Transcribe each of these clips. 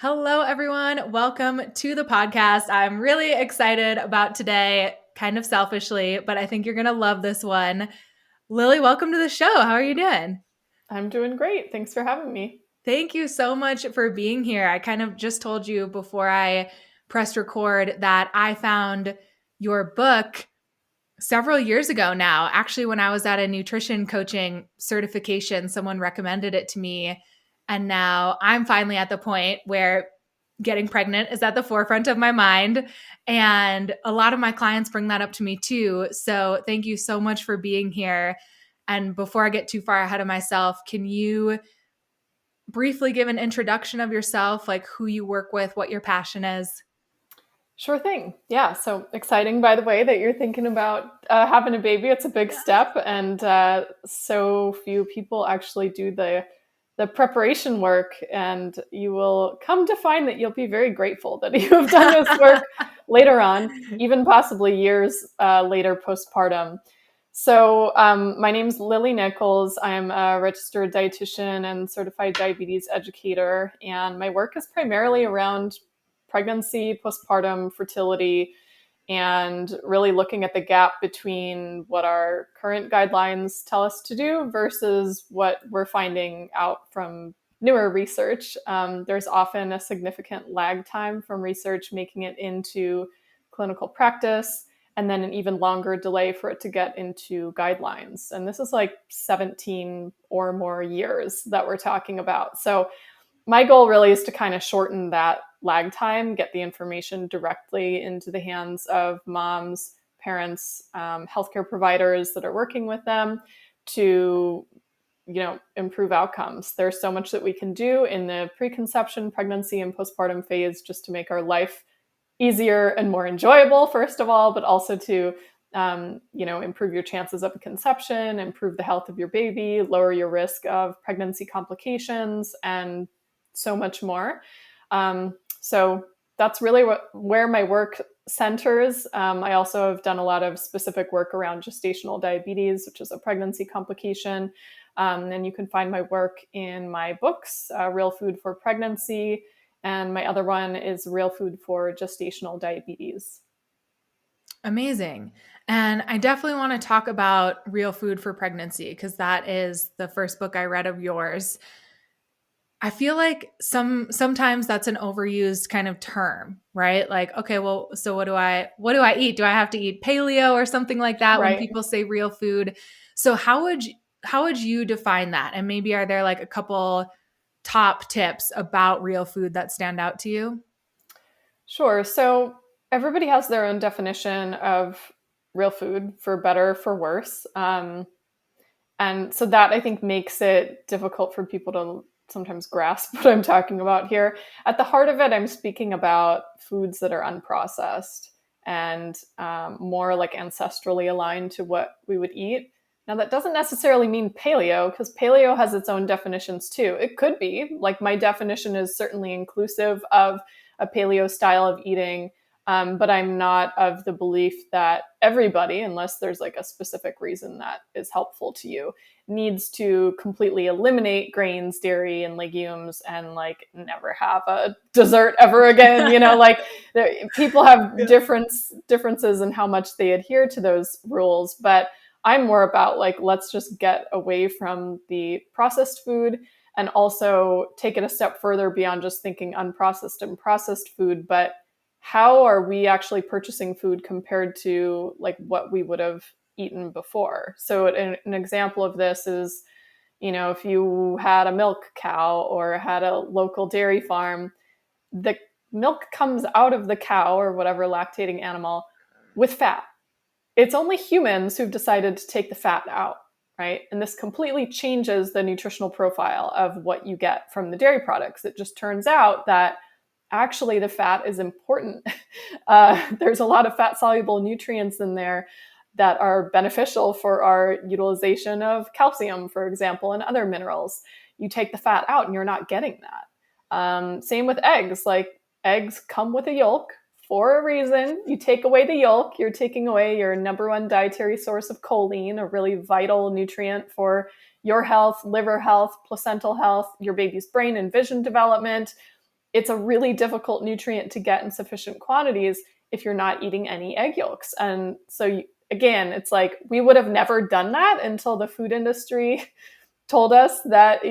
Hello, everyone. Welcome to the podcast. I'm really excited about today, kind of selfishly, but I think you're going to love this one. Lily, welcome to the show. How are you doing? I'm doing great. Thanks for having me. Thank you so much for being here. I kind of just told you before I pressed record that I found your book several years ago now. Actually, when I was at a nutrition coaching certification, someone recommended it to me. And now I'm finally at the point where getting pregnant is at the forefront of my mind. And a lot of my clients bring that up to me too. So thank you so much for being here. And before I get too far ahead of myself, can you briefly give an introduction of yourself, like who you work with, what your passion is? Sure thing. Yeah. So exciting, by the way, that you're thinking about having a baby. It's a big step, and so few people actually do the preparation work. And you will come to find that you'll be very grateful that you have done this work later on, even possibly years later postpartum. So my name's Lily Nichols. I'm a registered dietitian and certified diabetes educator, and my work is primarily around pregnancy, postpartum, fertility, and really looking at the gap between what our current guidelines tell us to do versus what we're finding out from newer research. There's often a significant lag time from research making it into clinical practice, and then an even longer delay for it to get into guidelines. And this is like 17 or more years that we're talking about. So my goal really is to kind of shorten that lag time, get the information directly into the hands of moms, parents, healthcare providers that are working with them to, improve outcomes. There's so much that we can do in the preconception, pregnancy, and postpartum phase just to make our life easier and more enjoyable, first of all, but also to improve your chances of a conception, improve the health of your baby, lower your risk of pregnancy complications, and so much more. So that's really where my work centers. I also have done a lot of specific work around gestational diabetes, which is a pregnancy complication. And you can find my work in my books, Real Food for Pregnancy, and my other one is Real Food for Gestational Diabetes. Amazing. And I definitely want to talk about Real Food for Pregnancy because that is the first book I read of yours. I feel like sometimes that's an overused kind of term, right? Like, okay, well, so what do I eat? Do I have to eat paleo or something like that when Right. people say real food? So how would you define that? And maybe are there like a couple top tips about real food that stand out to you? Sure. So everybody has their own definition of real food, for better, for worse. And so that I think makes it difficult for people to sometimes grasp what I'm talking about here. At the heart of it, I'm speaking about foods that are unprocessed and more like ancestrally aligned to what we would eat. Now, that doesn't necessarily mean paleo, because paleo has its own definitions too. It could be, like my definition is certainly inclusive of a paleo style of eating, but I'm not of the belief that everybody, unless there's like a specific reason that is helpful to you, needs to completely eliminate grains, dairy, and legumes and like never have a dessert ever again. Like people have differences in how much they adhere to those rules, but I'm more about like, let's just get away from the processed food and also take it a step further beyond just thinking unprocessed and processed food, but how are we actually purchasing food compared to like what we would have eaten before? So an example of this is, if you had a milk cow or had a local dairy farm, the milk comes out of the cow or whatever lactating animal with fat. It's only humans who've decided to take the fat out, right? And this completely changes the nutritional profile of what you get from the dairy products. It just turns out that actually the fat is important. There's a lot of fat soluble nutrients in there that are beneficial for our utilization of calcium, for example, and other minerals. You take the fat out and you're not getting that. Same with eggs. Like eggs come with a yolk for a reason. You take away the yolk, you're taking away your number one dietary source of choline, a really vital nutrient for your health, liver health, placental health, your baby's brain and vision development. it's a really difficult nutrient to get in sufficient quantities if you're not eating any egg yolks. And so again, it's like we would have never done that until the food industry told us that,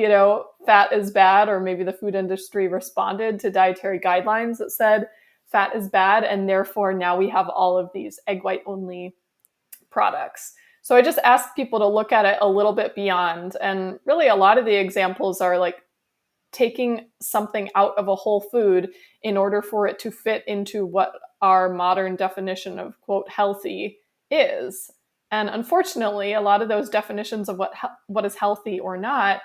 fat is bad, or maybe the food industry responded to dietary guidelines that said fat is bad. And therefore now we have all of these egg white only products. So I just ask people to look at it a little bit beyond. And really a lot of the examples are like taking something out of a whole food in order for it to fit into what our modern definition of, quote, healthy is. And unfortunately, a lot of those definitions of what is healthy or not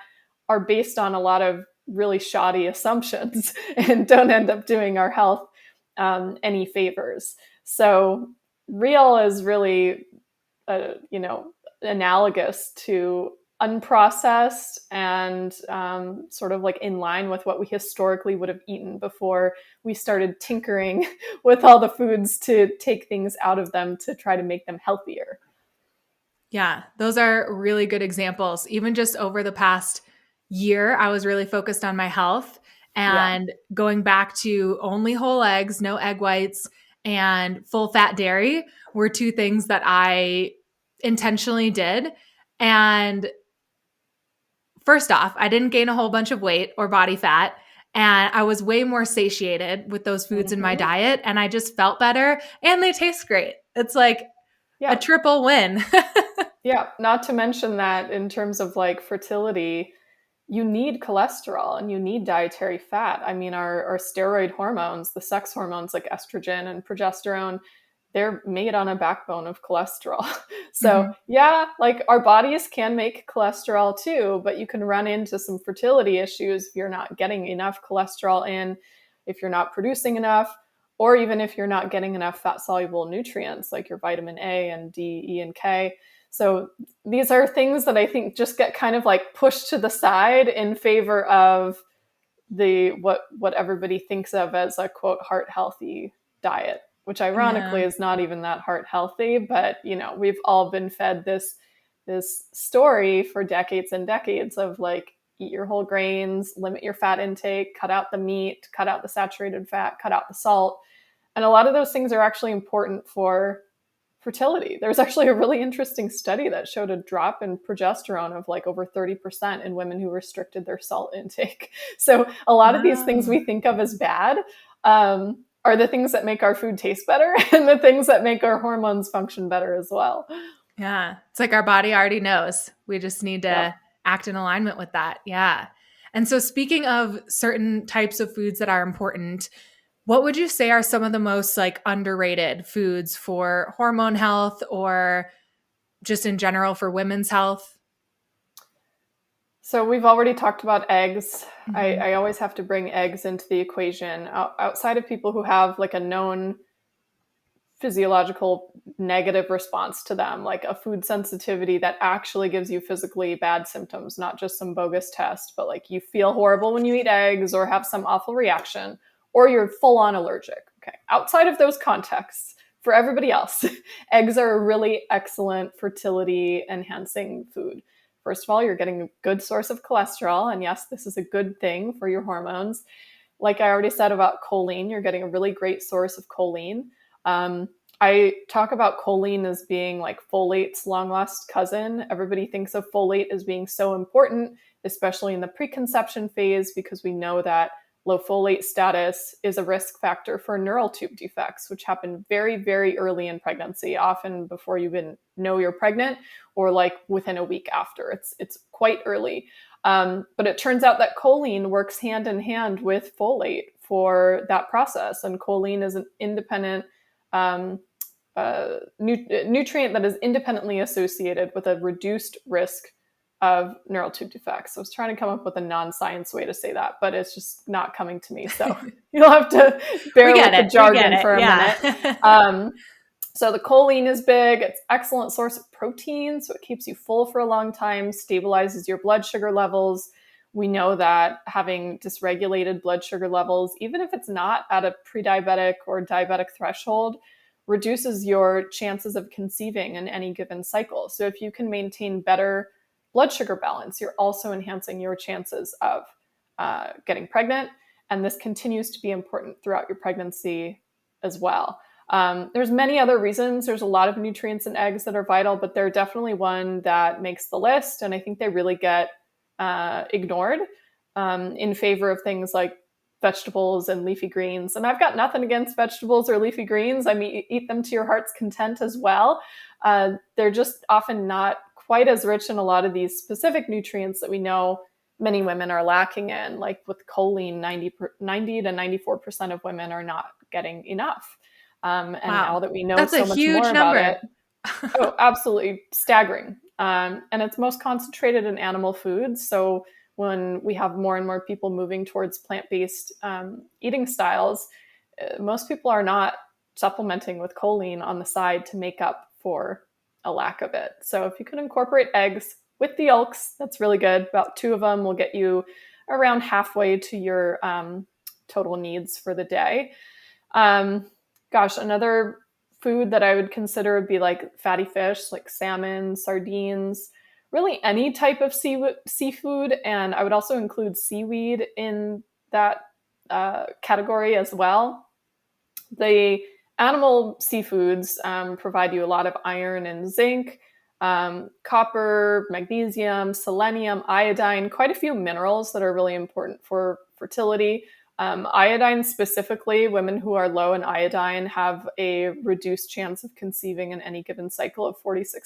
are based on a lot of really shoddy assumptions and don't end up doing our health any favors. So real is really, analogous to unprocessed and sort of like in line with what we historically would have eaten before we started tinkering with all the foods to take things out of them to try to make them healthier. Yeah, those are really good examples. Even just over the past year, I was really focused on my health, and going back to only whole eggs, no egg whites, and full fat dairy were two things that I intentionally did. And first off, I didn't gain a whole bunch of weight or body fat. And I was way more satiated with those foods in my diet. And I just felt better, and they taste great. It's like a triple win. Yeah. Not to mention that in terms of like fertility, you need cholesterol and you need dietary fat. I mean, our steroid hormones, the sex hormones like estrogen and progesterone, they're made on a backbone of cholesterol. So like our bodies can make cholesterol too, but you can run into some fertility issues if you're not getting enough cholesterol in, if you're not producing enough, or even if you're not getting enough fat soluble nutrients like your vitamin A and D, E, and K. So these are things that I think just get kind of like pushed to the side in favor of what everybody thinks of as a, quote, heart healthy diet, which ironically is not even that heart healthy. But, we've all been fed this story for decades and decades of like, eat your whole grains, limit your fat intake, cut out the meat, cut out the saturated fat, cut out the salt. And a lot of those things are actually important for fertility. There's actually a really interesting study that showed a drop in progesterone of like over 30% in women who restricted their salt intake. So a lot of these things we think of as bad are the things that make our food taste better and the things that make our hormones function better as well. Yeah. It's like our body already knows. We just need to act in alignment with that. Yeah. And so speaking of certain types of foods that are important, what would you say are some of the most like underrated foods for hormone health or just in general for women's health? So we've already talked about eggs. I always have to bring eggs into the equation. Outside of people who have like a known physiological negative response to them, like a food sensitivity that actually gives you physically bad symptoms, not just some bogus test, but like you feel horrible when you eat eggs or have some awful reaction, or you're full on allergic. Okay. Outside of those contexts, for everybody else, eggs are a really excellent fertility enhancing food. First of all, you're getting a good source of cholesterol. And yes, this is a good thing for your hormones. Like I already said about choline, you're getting a really great source of choline. I talk about choline as being like folate's long lost cousin. Everybody thinks of folate as being so important, especially in the preconception phase, because we know that low folate status is a risk factor for neural tube defects, which happen very, very early in pregnancy, often before you even know you're pregnant or like within a week after. It's quite early. But it turns out that choline works hand in hand with folate for that process. And choline is an independent nutrient that is independently associated with a reduced risk of neural tube defects. So I was trying to come up with a non-science way to say that, but it's just not coming to me. So you'll have to bear with the jargon for a minute. So the choline is big. It's an excellent source of protein. So it keeps you full for a long time, stabilizes your blood sugar levels. We know that having dysregulated blood sugar levels, even if it's not at a pre-diabetic or diabetic threshold, reduces your chances of conceiving in any given cycle. So if you can maintain better blood sugar balance, you're also enhancing your chances of getting pregnant. And this continues to be important throughout your pregnancy as well. There's many other reasons. There's a lot of nutrients in eggs that are vital, but they're definitely one that makes the list. And I think they really get ignored in favor of things like vegetables and leafy greens. And I've got nothing against vegetables or leafy greens. I mean, eat them to your heart's content as well. They're just often not quite as rich in a lot of these specific nutrients that we know many women are lacking in. Like with choline, 90 to 94% of women are not getting enough. And now that we know That's so a much huge more number. about it, oh, absolutely staggering. And it's most concentrated in animal foods. So when we have more and more people moving towards plant-based eating styles, most people are not supplementing with choline on the side to make up for a lack of it. So if you can incorporate eggs with the yolks, that's really good. About 2 of them will get you around halfway to your total needs for the day. Another food that I would consider would be like fatty fish, like salmon, sardines, really any type of seafood. And I would also include seaweed in that category as well. The animal seafoods provide you a lot of iron and zinc, copper, magnesium, selenium, iodine, quite a few minerals that are really important for fertility. Iodine specifically, women who are low in iodine have a reduced chance of conceiving in any given cycle of 46%.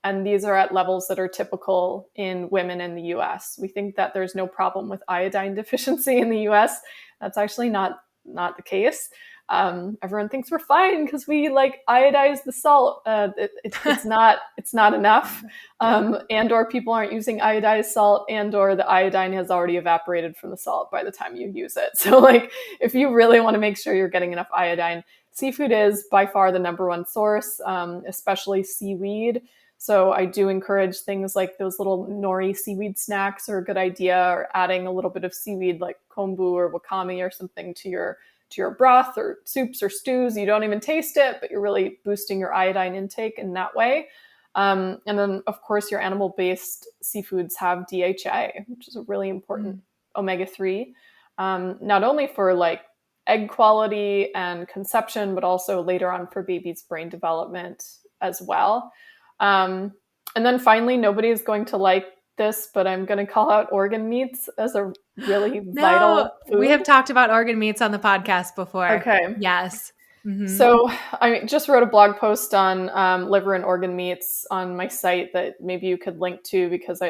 And these are at levels that are typical in women in the US. We think that there's no problem with iodine deficiency in the US. That's actually not the case. Everyone thinks we're fine because we like iodize the salt. It's not enough. And or people aren't using iodized salt, and or the iodine has already evaporated from the salt by the time you use it. So like if you really want to make sure you're getting enough iodine, seafood is by far the number one source, especially seaweed. So I do encourage things like those little nori seaweed snacks are a good idea, or adding a little bit of seaweed like kombu or wakame or something to your broth or soups or stews. You don't even taste it, but you're really boosting your iodine intake in that way. And then, of course, your animal-based seafoods have DHA, which is a really important omega-3, not only for like egg quality and conception, but also later on for baby's brain development as well. And then finally, nobody is going to like this, but I'm going to call out organ meats as a really vital food. We have talked about organ meats on the podcast before. Okay. Yes. Mm-hmm. So I just wrote a blog post on liver and organ meats on my site that maybe you could link to, because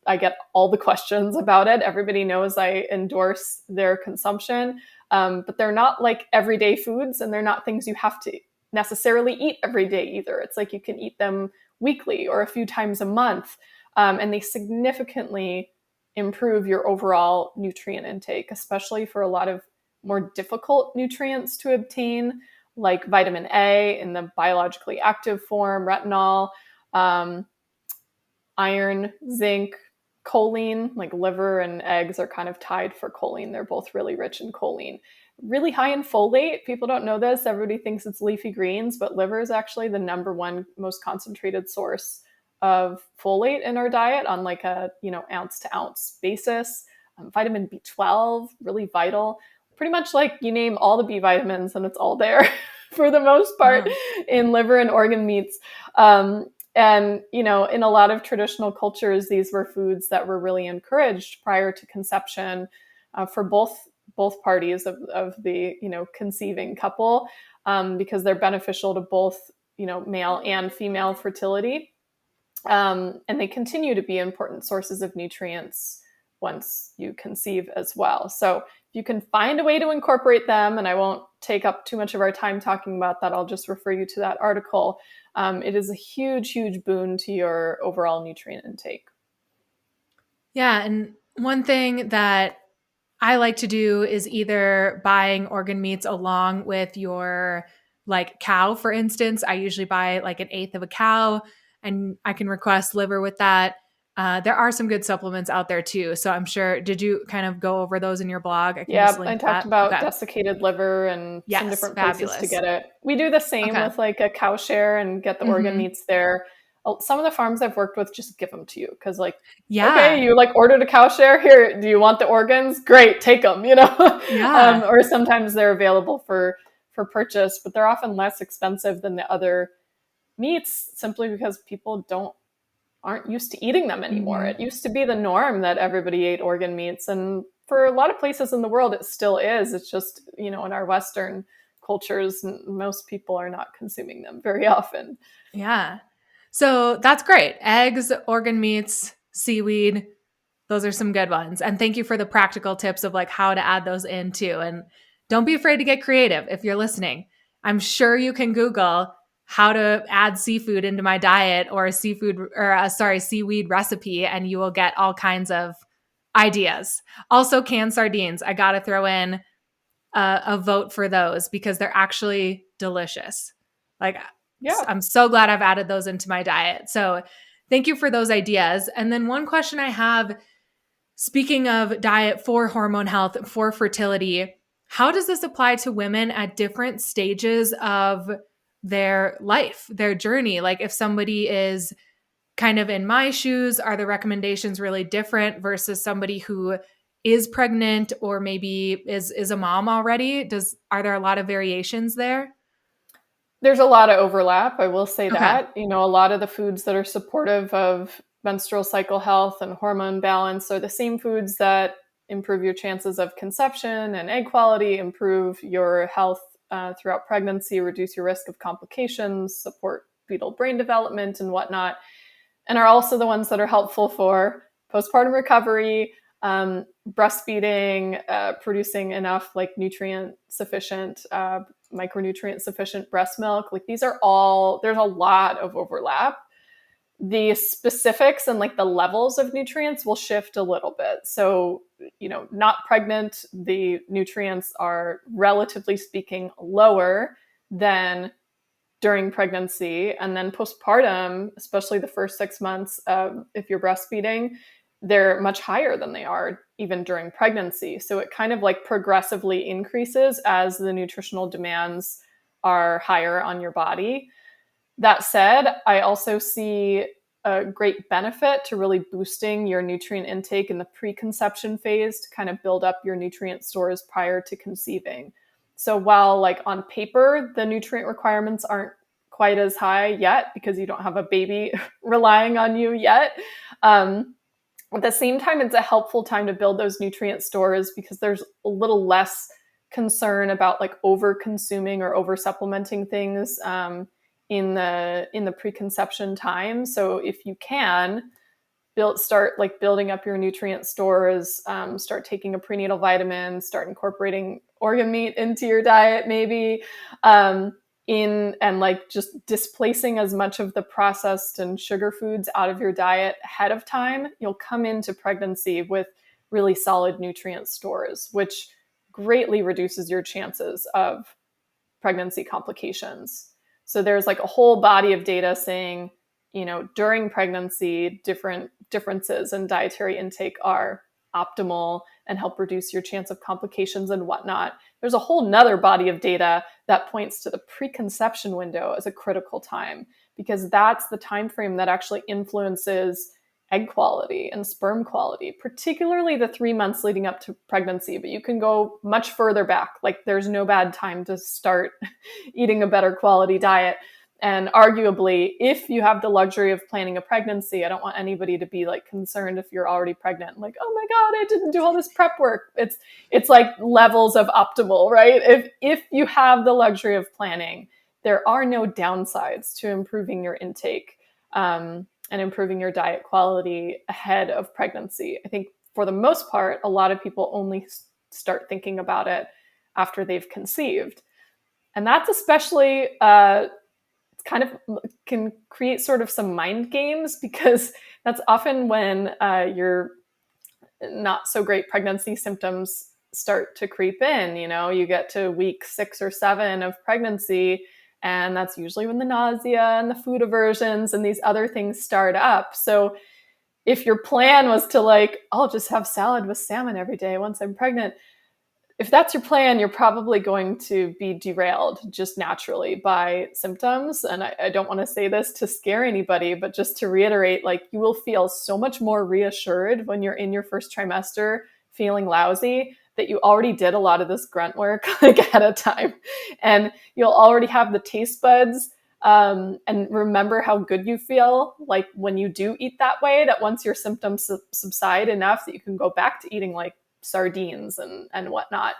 I get all the questions about it. Everybody knows I endorse their consumption, but they're not like everyday foods, and they're not things you have to necessarily eat every day either. It's like you can eat them weekly or a few times a month. And they significantly improve your overall nutrient intake, especially for a lot of more difficult nutrients to obtain, like vitamin A in the biologically active form, retinol, iron, zinc, choline. Like liver and eggs are kind of tied for choline. They're both really rich in choline. Really high in folate. People don't know this. Everybody thinks it's leafy greens, but liver is actually the number one most concentrated source of folate in our diet on like a ounce to ounce basis. Vitamin B12, really vital. Pretty much like you name all the B vitamins and it's all there for the most part in liver and organ meats. And in a lot of traditional cultures, these were foods that were really encouraged prior to conception for both parties of the conceiving couple, because they're beneficial to both male and female fertility. And they continue to be important sources of nutrients once you conceive as well. So if you can find a way to incorporate them, and I won't take up too much of our time talking about that, I'll just refer you to that article. It is a huge, huge boon to your overall nutrient intake. Yeah. And one thing that I like to do is either buying organ meats along with your like cow, for instance. I usually buy like an eighth of a cow, and I can request liver with that. There are some good supplements out there too. So I'm sure, did you kind of go over those in your blog? I talked about desiccated liver and some different places to get it. We do the same with like a cow share and get the organ meats there. some of the farms I've worked with just give them to you because, like, Yeah. okay, you like ordered a cow share here. Do you want the organs? Great, take them. Yeah. Or sometimes they're available for purchase, but they're often less expensive than the other meats simply because people aren't used to eating them anymore. Hmm. It used to be the norm that everybody ate organ meats, and for a lot of places in the world, it still is. It's just, in our Western cultures, most people are not consuming them very often. Yeah. So that's great. Eggs, organ meats, seaweed. Those are some good ones. And thank you for the practical tips of like how to add those in too. And don't be afraid to get creative if you're listening. I'm sure you can Google how to add seafood into my diet or seaweed recipe, and you will get all kinds of ideas. Also, canned sardines. I got to throw in a vote for those because they're actually delicious. Like, Yeah. I'm so glad I've added those into my diet. So, thank you for those ideas. And then, one question I have, speaking of diet for hormone health, for fertility, how does this apply to women at different stages of their life, their journey? Like, if somebody is kind of in my shoes, are the recommendations really different versus somebody who is pregnant or maybe is a mom already? Are there a lot of variations there? There's a lot of overlap, I will say Okay. that. A lot of the foods that are supportive of menstrual cycle health and hormone balance are the same foods that improve your chances of conception and egg quality, improve your health throughout pregnancy, reduce your risk of complications, support fetal brain development and whatnot, and are also the ones that are helpful for postpartum recovery, breastfeeding, producing enough like nutrient sufficient, micronutrient sufficient breast milk. Like these are all, there's a lot of overlap. The specifics and like the levels of nutrients will shift a little bit. So, not pregnant, the nutrients are relatively speaking lower than during pregnancy. And then postpartum, especially the first 6 months, if you're breastfeeding, they're much higher than they are even during pregnancy. So it kind of like progressively increases as the nutritional demands are higher on your body. That said, I also see a great benefit to really boosting your nutrient intake in the preconception phase to kind of build up your nutrient stores prior to conceiving. So while like on paper, the nutrient requirements aren't quite as high yet because you don't have a baby relying on you yet. At the same time, it's a helpful time to build those nutrient stores because there's a little less concern about like over consuming or over supplementing things in the preconception time. So if you can start like building up your nutrient stores, start taking a prenatal vitamin, start incorporating organ meat into your diet, maybe. And like just displacing as much of the processed and sugar foods out of your diet ahead of time, you'll come into pregnancy with really solid nutrient stores, which greatly reduces your chances of pregnancy complications. So there's like a whole body of data saying, during pregnancy, differences in dietary intake are optimal and help reduce your chance of complications and whatnot. There's a whole nother body of data that points to the preconception window as a critical time because that's the time frame that actually influences egg quality and sperm quality, particularly the 3 months leading up to pregnancy. But you can go much further back. Like there's no bad time to start eating a better quality diet. And arguably, if you have the luxury of planning a pregnancy, I don't want anybody to be like concerned if you're already pregnant, like, oh my God, I didn't do all this prep work. It's like levels of optimal, right? If you have the luxury of planning, there are no downsides to improving your intake and improving your diet quality ahead of pregnancy. I think for the most part, a lot of people only start thinking about it after they've conceived. And that's especially kind of can create sort of some mind games because that's often when your not so great pregnancy symptoms start to creep in. You get to week 6 or 7 of pregnancy, and that's usually when the nausea and the food aversions and these other things start up. So if your plan was to like, I'll just have salad with salmon every day once I'm pregnant, if that's your plan, you're probably going to be derailed just naturally by symptoms. And I don't want to say this to scare anybody, but just to reiterate, like, you will feel so much more reassured when you're in your first trimester feeling lousy that you already did a lot of this grunt work like ahead of time. And you'll already have the taste buds and remember how good you feel like when you do eat that way, that once your symptoms subside enough that you can go back to eating like sardines and whatnot,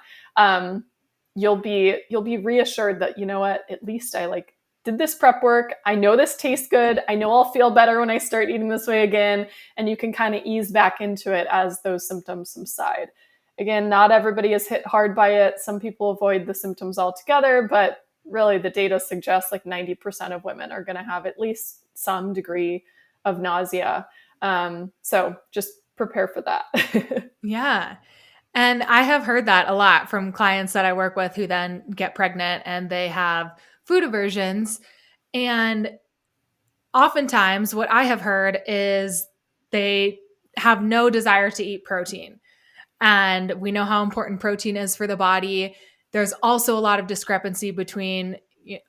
you'll be reassured that, you know what, at least I like did this prep work. I know this tastes good. I know I'll feel better when I start eating this way again. And you can kind of ease back into it as those symptoms subside. Again, not everybody is hit hard by it. Some people avoid the symptoms altogether, but really the data suggests like 90% of women are going to have at least some degree of nausea. So just prepare for that. Yeah. And I have heard that a lot from clients that I work with who then get pregnant and they have food aversions. And oftentimes, what I have heard is they have no desire to eat protein. And we know how important protein is for the body. There's also a lot of discrepancy between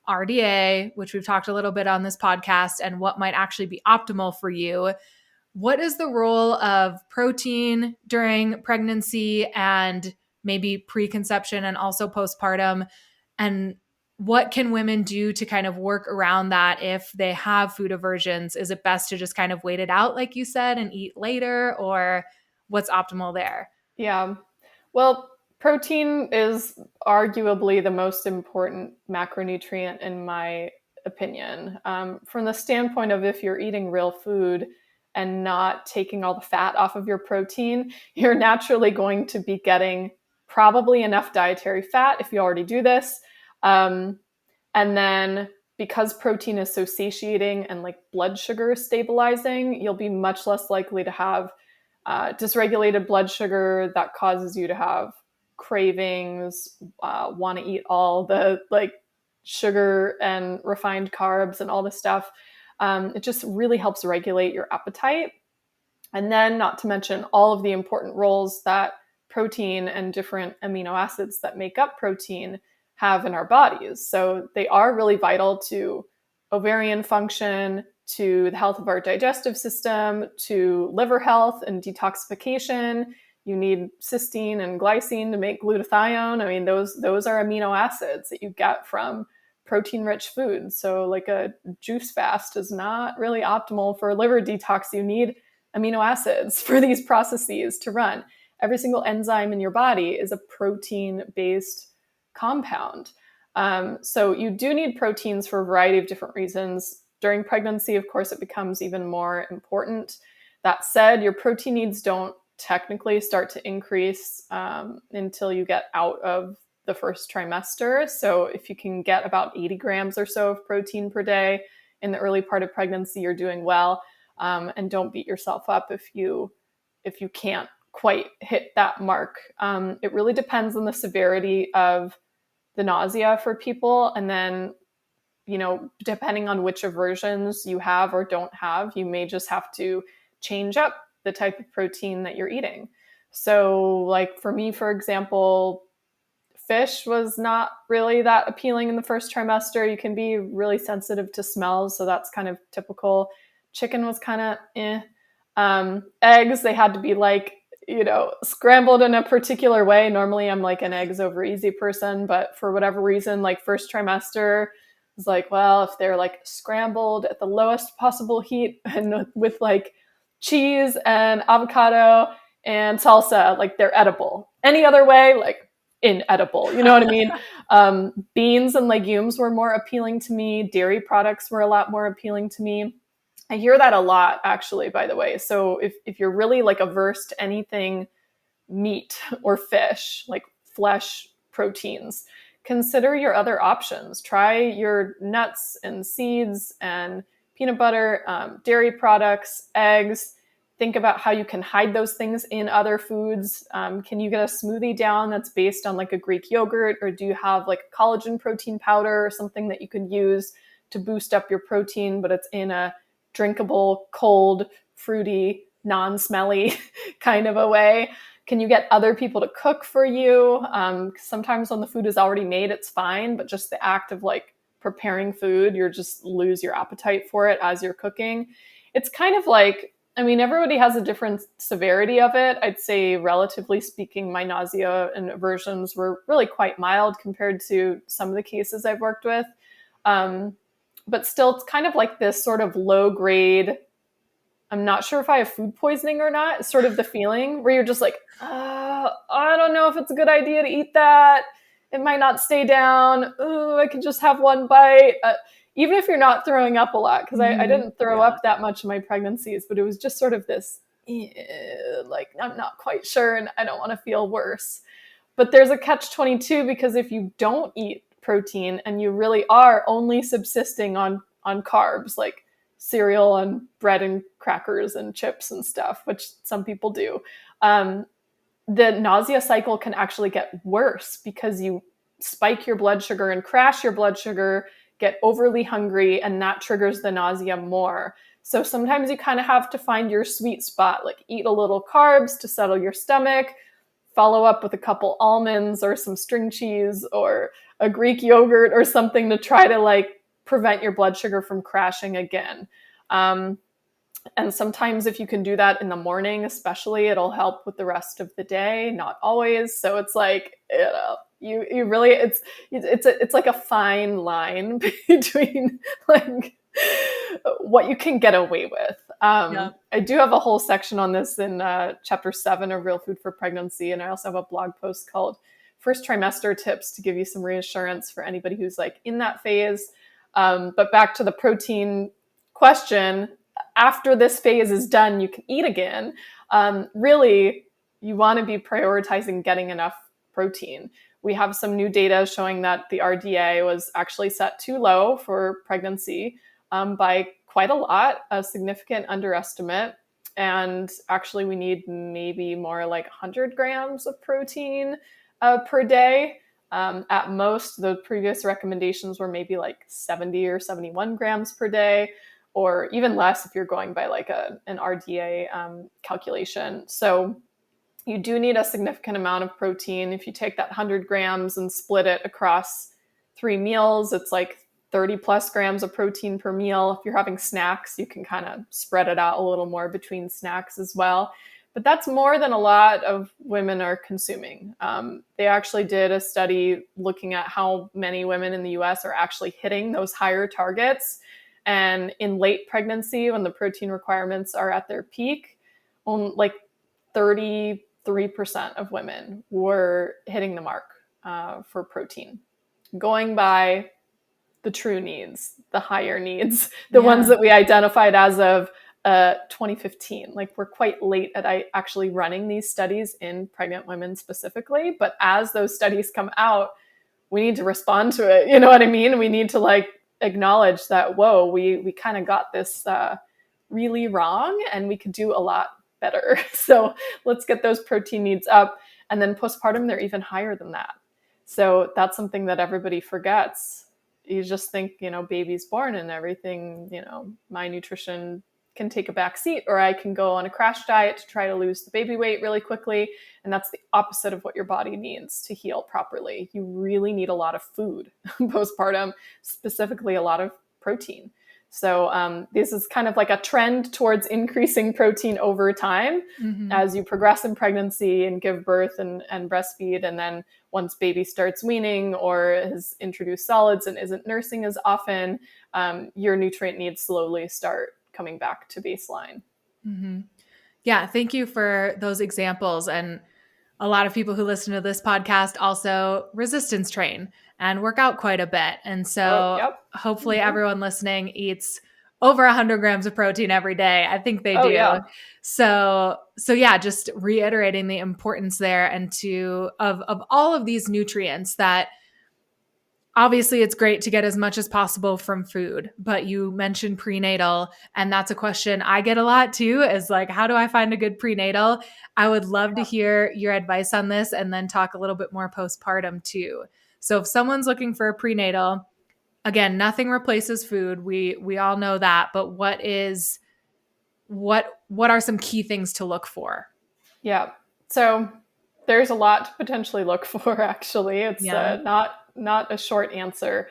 RDA, which we've talked a little bit on this podcast, and what might actually be optimal for you. What is the role of protein during pregnancy and maybe preconception and also postpartum? And what can women do to kind of work around that if they have food aversions? Is it best to just kind of wait it out, like you said, and eat later, or what's optimal there? Yeah. Well, protein is arguably the most important macronutrient in my opinion. From the standpoint of if you're eating real food and not taking all the fat off of your protein, you're naturally going to be getting probably enough dietary fat if you already do this. And then because protein is so satiating and like blood sugar stabilizing, you'll be much less likely to have dysregulated blood sugar that causes you to have cravings, want to eat all the like sugar and refined carbs and all this stuff. It just really helps regulate your appetite. And then, not to mention all of the important roles that protein and different amino acids that make up protein have in our bodies. So they are really vital to ovarian function, to the health of our digestive system, to liver health and detoxification. You need cysteine and glycine to make glutathione. I mean, those are amino acids that you get from protein-rich foods. So like a juice fast is not really optimal for liver detox. You need amino acids for these processes to run. Every single enzyme in your body is a protein-based compound. So you do need proteins for a variety of different reasons. During pregnancy, of course, it becomes even more important. That said, your protein needs don't technically start to increase until you get out of the first trimester. So if you can get about 80 grams or so of protein per day in the early part of pregnancy, you're doing well. And don't beat yourself up if you can't quite hit that mark. It really depends on the severity of the nausea for people. And then, depending on which aversions you have or don't have, you may just have to change up the type of protein that you're eating. So like for me, for example, fish was not really that appealing in the first trimester. You can be really sensitive to smells, so that's kind of typical. Chicken was kind of eggs, they had to be like, scrambled in a particular way. Normally I'm like an eggs over easy person, but for whatever reason, like first trimester was like, well, if they're like scrambled at the lowest possible heat and with like cheese and avocado and salsa, like they're edible. Any other way, like inedible. You know what I mean? Beans and legumes were more appealing to me. Dairy products were a lot more appealing to me. I hear that a lot, actually, by the way. So if you're really like averse to anything meat or fish, like flesh proteins, consider your other options. Try your nuts and seeds and peanut butter, dairy products, eggs. Think about how you can hide those things in other foods. Can you get a smoothie down that's based on like a Greek yogurt, or do you have like a collagen protein powder or something that you could use to boost up your protein, but it's in a drinkable, cold, fruity, non-smelly kind of a way? Can you get other people to cook for you? Sometimes when the food is already made, it's fine, but just the act of like preparing food, you just lose your appetite for it as you're cooking. It's kind of like, I mean, everybody has a different severity of it. I'd say, relatively speaking, my nausea and aversions were really quite mild compared to some of the cases I've worked with. But still, it's kind of like this sort of low grade, I'm not sure if I have food poisoning or not. It's sort of the feeling where you're just like, I don't know if it's a good idea to eat that. It might not stay down. Ooh, I could just have one bite. Even if you're not throwing up a lot, because I didn't throw up that much in my pregnancies, but it was just sort of this, like, I'm not quite sure and I don't want to feel worse. But there's a catch-22, because if you don't eat protein and you really are only subsisting on carbs, like cereal and bread and crackers and chips and stuff, which some people do, the nausea cycle can actually get worse because you spike your blood sugar and crash your blood sugar, get overly hungry, and that triggers the nausea more. So sometimes you kind of have to find your sweet spot, like eat a little carbs to settle your stomach, follow up with a couple almonds or some string cheese or a Greek yogurt or something to try to like prevent your blood sugar from crashing again. And sometimes if you can do that in the morning, especially, it'll help with the rest of the day, not always. So it's like, you really, it's like a fine line between like what you can get away with. I do have a whole section on this in chapter 7 of Real Food for Pregnancy. And I also have a blog post called First Trimester Tips to give you some reassurance for anybody who's like in that phase. But back to the protein question, after this phase is done, you can eat again. Really, you want to be prioritizing getting enough protein. We have some new data showing that the RDA was actually set too low for pregnancy by quite a lot, a significant underestimate. And actually, we need maybe more like 100 grams of protein per day. At most, the previous recommendations were maybe like 70 or 71 grams per day, or even less if you're going by like an RDA calculation. So you do need a significant amount of protein. If you take that 100 grams and split it across 3 meals, it's like 30 plus grams of protein per meal. If you're having snacks, you can kind of spread it out a little more between snacks as well. But that's more than a lot of women are consuming. They actually did a study looking at how many women in the US are actually hitting those higher targets. And in late pregnancy, when the protein requirements are at their peak, like 33% of women were hitting the mark for protein. Going by the true needs, the higher needs, the ones that we identified as of 2015. Like, we're quite late at actually running these studies in pregnant women specifically. But as those studies come out, we need to respond to it. You know what I mean? We need to like acknowledge that, whoa, we kind of got this really wrong and we could do a lot better. So let's get those protein needs up. And then postpartum, they're even higher than that. So that's something that everybody forgets. You just think, baby's born and everything, my nutrition can take a back seat, or I can go on a crash diet to try to lose the baby weight really quickly. And that's the opposite of what your body needs to heal properly. You really need a lot of food postpartum, specifically a lot of protein. So this is kind of like a trend towards increasing protein over time as you progress in pregnancy and give birth and breastfeed. And then once baby starts weaning or has introduced solids and isn't nursing as often, your nutrient needs slowly start coming back to baseline. Mm-hmm. Yeah. Thank you for those examples. And a lot of people who listen to this podcast also resistance train and work out quite a bit. And so hopefully everyone listening eats over 100 grams of protein every day. I think they do. Yeah. So yeah, just reiterating the importance there and of all of these nutrients that obviously it's great to get as much as possible from food, but you mentioned prenatal, and that's a question I get a lot too, is like, how do I find a good prenatal? I would love to hear your advice on this and then talk a little bit more postpartum too. So if someone's looking for a prenatal, again, nothing replaces food. We all know that, but what are some key things to look for? Yeah. So there's a lot to potentially look for, actually. It's Yeah. not a short answer.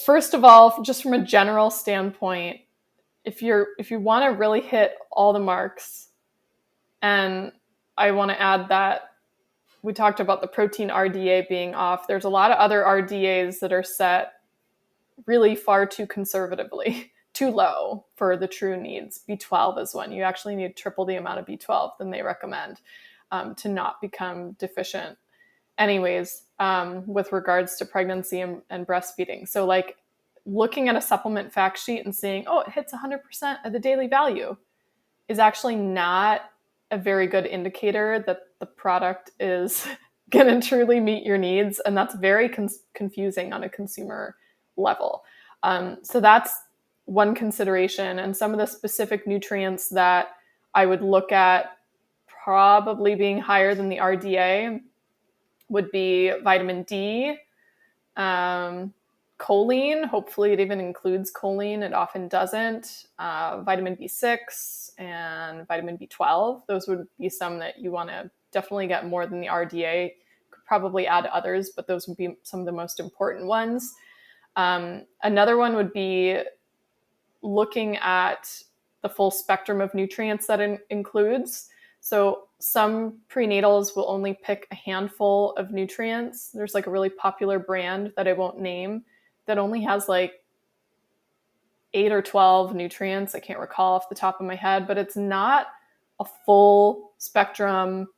First of all, just from a general standpoint, if you want to really hit all the marks, and I want to add that we talked about the protein RDA being off. There's a lot of other RDAs that are set really far too conservatively, too low for the true needs. B12 is one. You actually need triple the amount of B12 than they recommend to not become deficient. Anyways, with regards to pregnancy and breastfeeding. So like looking at a supplement fact sheet and seeing, oh, it hits 100% of the daily value is actually not a very good indicator that the product is going to truly meet your needs. And that's very confusing on a consumer level. So that's one consideration. And some of the specific nutrients that I would look at probably being higher than the RDA would be vitamin D, choline. Hopefully it even includes choline. It often doesn't. Vitamin B6 and vitamin B12. Those would be some that you want to definitely get more than the RDA. Could probably add others, but those would be some of the most important ones. Another one would be looking at the full spectrum of nutrients that it includes. So some prenatals will only pick a handful of nutrients. There's like a really popular brand that I won't name that only has like 8 or 12 nutrients. I can't recall off the top of my head, but it's not a full spectrum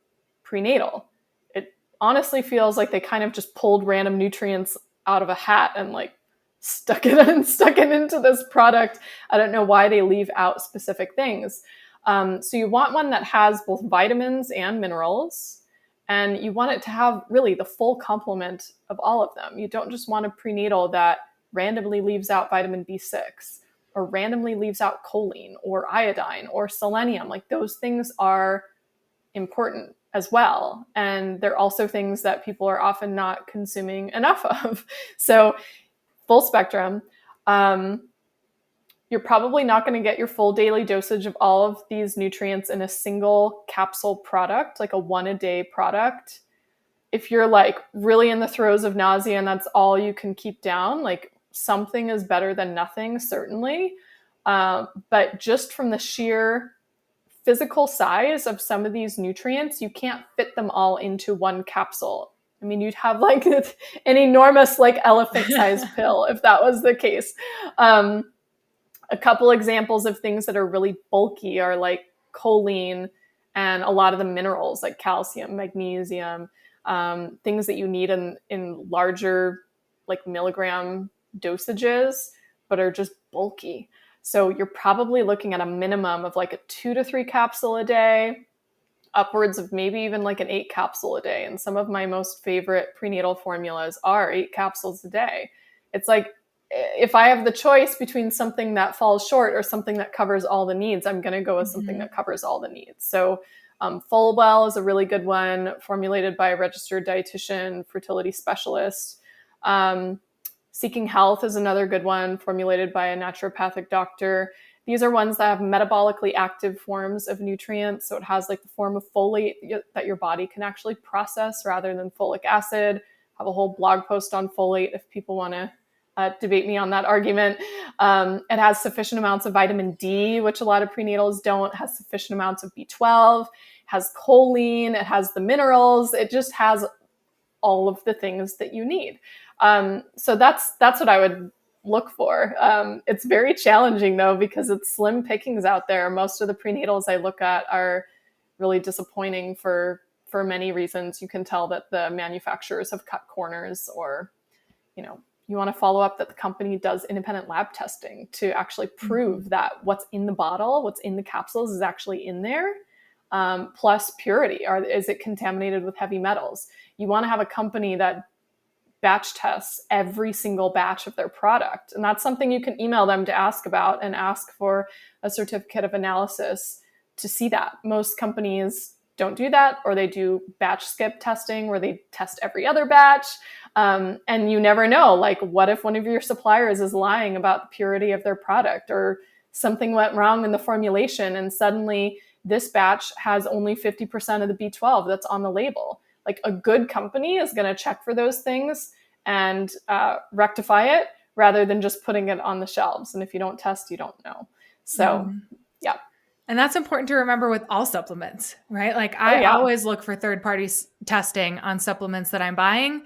prenatal. It honestly feels like they kind of just pulled random nutrients out of a hat and like stuck it into this product. I don't know why they leave out specific things. So you want one that has both vitamins and minerals, and you want it to have really the full complement of all of them. You don't just want a prenatal that randomly leaves out vitamin B6 or randomly leaves out choline or iodine or selenium. Like those things are important as well. And they're also things that people are often not consuming enough of. So full spectrum. You're probably not going to get your full daily dosage of all of these nutrients in a single capsule product, like a 1-a-day product. If you're like really in the throes of nausea and that's all you can keep down, like something is better than nothing, certainly. But just from the sheer physical size of some of these nutrients, you can't fit them all into one capsule. I mean, you'd have like an enormous like elephant-sized pill if that was the case. A couple examples of things that are really bulky are like choline and a lot of the minerals like calcium, magnesium, things that you need in larger like milligram dosages, but are just bulky. So you're probably looking at a minimum of like a 2 to 3 capsule a day, upwards of maybe even like an 8 capsule a day. And some of my most favorite prenatal formulas are 8 capsules a day. It's like, if I have the choice between something that falls short or something that covers all the needs, I'm going to go with something that covers all the needs. So Full Well is a really good one, formulated by a registered dietitian, fertility specialist. Seeking Health is another good one, formulated by a naturopathic doctor. These are ones that have metabolically active forms of nutrients. So it has like the form of folate that your body can actually process rather than folic acid. I have a whole blog post on folate if people want to debate me on that argument. It has sufficient amounts of vitamin D, which a lot of prenatals don't. It has sufficient amounts of B12, has choline, it has the minerals. It just has all of the things that you need. So that's what I would look for. It's very challenging though, because it's slim pickings out there. Most of the prenatals I look at are really disappointing for many reasons. You can tell that the manufacturers have cut corners, or, you want to follow up that the company does independent lab testing to actually prove that what's in the bottle, what's in the capsules is actually in there. Plus purity, or is it contaminated with heavy metals? You want to have a company that batch tests every single batch of their product. And that's something you can email them to ask about and ask for a certificate of analysis to see that. Most companies don't do that, or they do batch skip testing where they test every other batch. And you never know, like, what if one of your suppliers is lying about the purity of their product, or something went wrong in the formulation and suddenly this batch has only 50% of the B12 that's on the label. Like, a good company is going to check for those things and rectify it rather than just putting it on the shelves. And if you don't test, you don't know. So, yeah. And that's important to remember with all supplements, right? Like, I always look for third-party testing on supplements that I'm buying,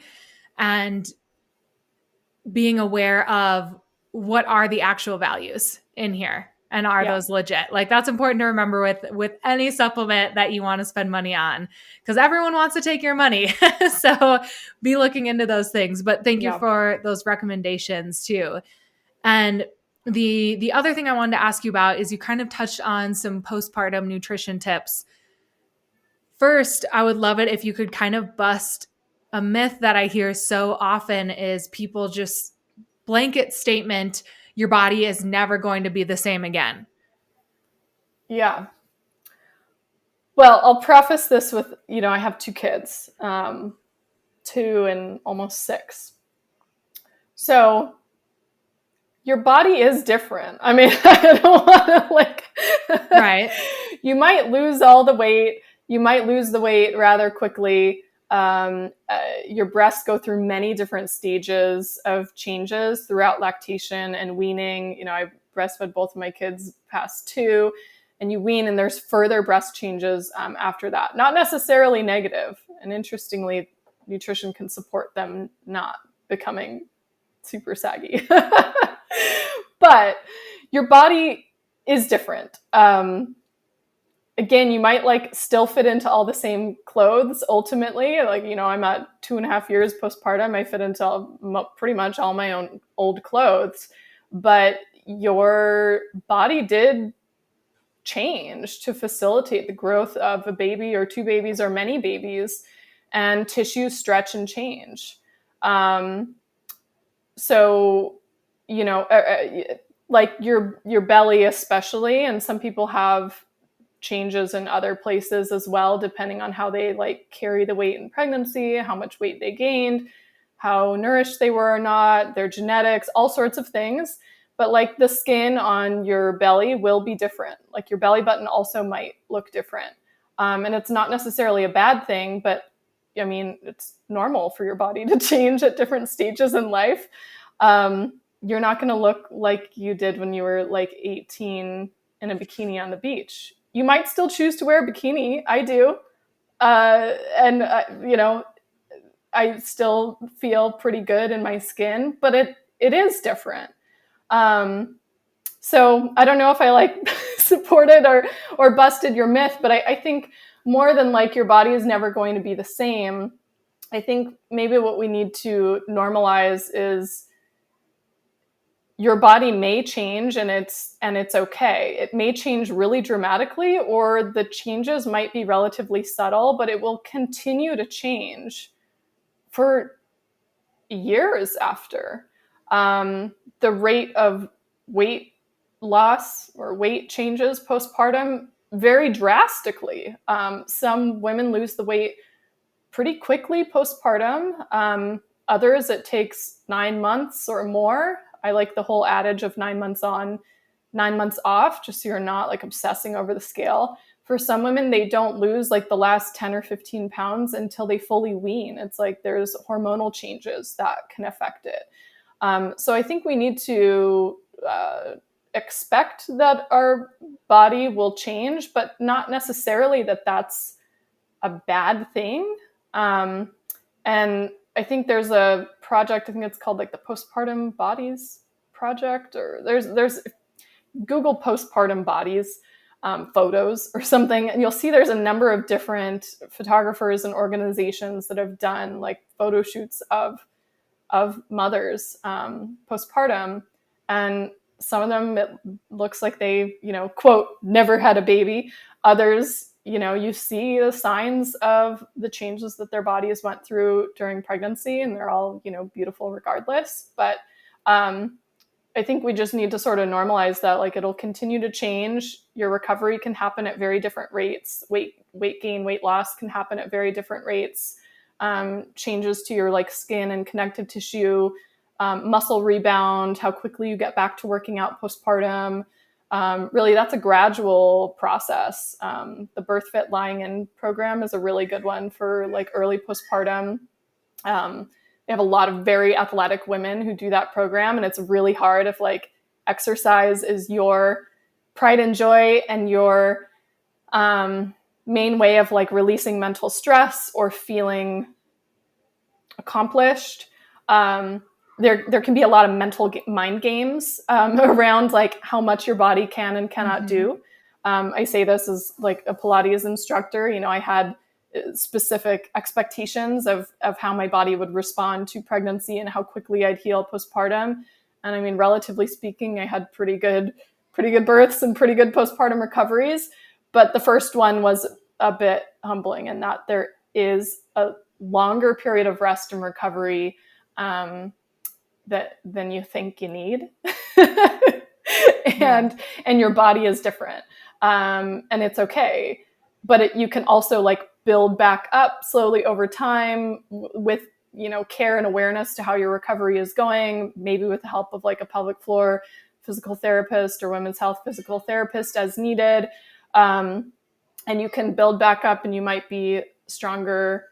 and being aware of what are the actual values in here, and are those legit? Like, that's important to remember with any supplement that you want to spend money on, because everyone wants to take your money. So be looking into those things. But thank you for those recommendations too. And the other thing I wanted to ask you about is, you kind of touched on some postpartum nutrition tips. First, I would love it if you could kind of bust a myth that I hear so often, is people just blanket statement, your body is never going to be the same again. Yeah. Well, I'll preface this with, I have 2 kids, 2 and almost 6. So your body is different. I mean, I don't want to right. You might lose all the weight. You might lose the weight rather quickly. Your breasts go through many different stages of changes throughout lactation and weaning. I breastfed both of my kids past 2, and you wean, and there's further breast changes after that. Not necessarily negative. And interestingly, nutrition can support them not becoming super saggy. But your body is different. Again, you might still fit into all the same clothes ultimately. I'm at 2.5 years postpartum. I fit into pretty much all my own old clothes, but your body did change to facilitate the growth of a baby or 2 babies or many babies, and tissues stretch and change. So, like your belly especially, and some people have changes in other places as well, depending on how they carry the weight in pregnancy, how much weight they gained, how nourished they were or not, their genetics, all sorts of things. But the skin on your belly will be different. Your belly button also might look different. And it's not necessarily a bad thing, but I mean, it's normal for your body to change at different stages in life. You're not going to look like you did when you were 18 in a bikini on the beach. You might still choose to wear a bikini. I do. And I still feel pretty good in my skin, but it is different. So I don't know if I supported or busted your myth, but I think more than your body is never going to be the same, I think maybe what we need to normalize is your body may change, and it's okay. It may change really dramatically, or the changes might be relatively subtle, but it will continue to change for years after. The rate of weight loss or weight changes postpartum vary drastically. Some women lose the weight pretty quickly postpartum. Others, it takes 9 months or more. I like the whole adage of 9 months on, 9 months off, just so you're not obsessing over the scale. For some women, they don't lose the last 10 or 15 pounds until they fully wean. It's there's hormonal changes that can affect it. So I think we need to expect that our body will change, but not necessarily that that's a bad thing. And I think there's a project, I think it's called the Postpartum Bodies Project, or there's Google postpartum bodies photos or something, and you'll see there's a number of different photographers and organizations that have done photo shoots of mothers postpartum, and some of them it looks like they quote never had a baby. Others, you see the signs of the changes that their bodies went through during pregnancy, and they're all beautiful regardless. But I think we just need to sort of normalize that it'll continue to change. Your recovery can happen at very different rates. Weight gain, weight loss can happen at very different rates. Changes to your skin and connective tissue, muscle rebound, how quickly you get back to working out postpartum, Really, that's a gradual process. The Birth Fit Lying In program is a really good one for like early postpartum. They have a lot of very athletic women who do that program, and it's really hard if like exercise is your pride and joy and your main way of like releasing mental stress or feeling accomplished. There can be a lot of mental mind games around like how much your body can and cannot do. I say this as like a Pilates instructor. You know, I had specific expectations of how my body would respond to pregnancy and how quickly I'd heal postpartum. And I mean, relatively speaking, I had pretty good births and pretty good postpartum recoveries. But the first one was a bit humbling in that there is a longer period of rest and recovery than you think you need. and your body is different. And it's okay. But you can also like build back up slowly over time with, you know, care and awareness to how your recovery is going, maybe with the help of like a pelvic floor physical therapist or women's health physical therapist as needed. And you can build back up, and you might be stronger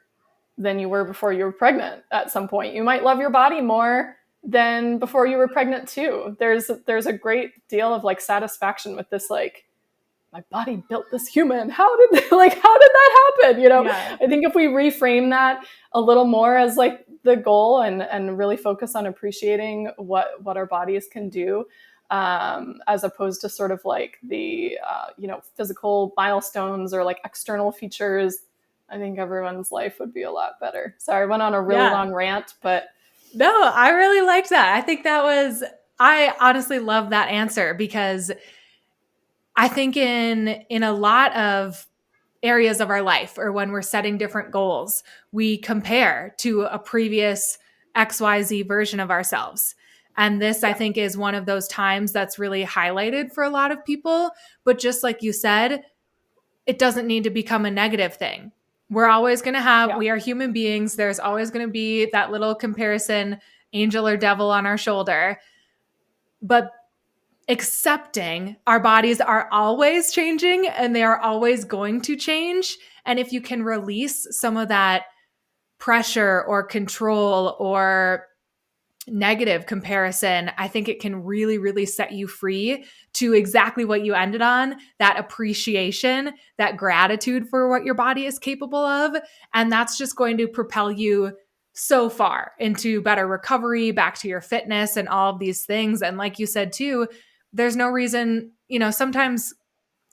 than you were before you were pregnant at some point. You might love your body more than before you were pregnant too. There's a great deal of like satisfaction with this, like, my body built this human. How did that happen? You know, yeah. I think if we reframe that a little more as like the goal and really focus on appreciating what our bodies can do, as opposed to sort of like the, physical milestones or like external features, I think everyone's life would be a lot better. Sorry, I went on a really long rant, but. No, I really liked that. I think I honestly love that answer, because I think in a lot of areas of our life, or when we're setting different goals, we compare to a previous XYZ version of ourselves. And this, I think, is one of those times that's really highlighted for a lot of people. But just like you said, it doesn't need to become a negative thing. We're always going to have, we are human beings. There's always going to be that little comparison angel or devil on our shoulder. But accepting our bodies are always changing, and they are always going to change. And if you can release some of that pressure or control or negative comparison, I think it can really, really set you free to exactly what you ended on, that appreciation, that gratitude for what your body is capable of. And that's just going to propel you so far into better recovery, back to your fitness and all of these things. And like you said too, there's no reason, sometimes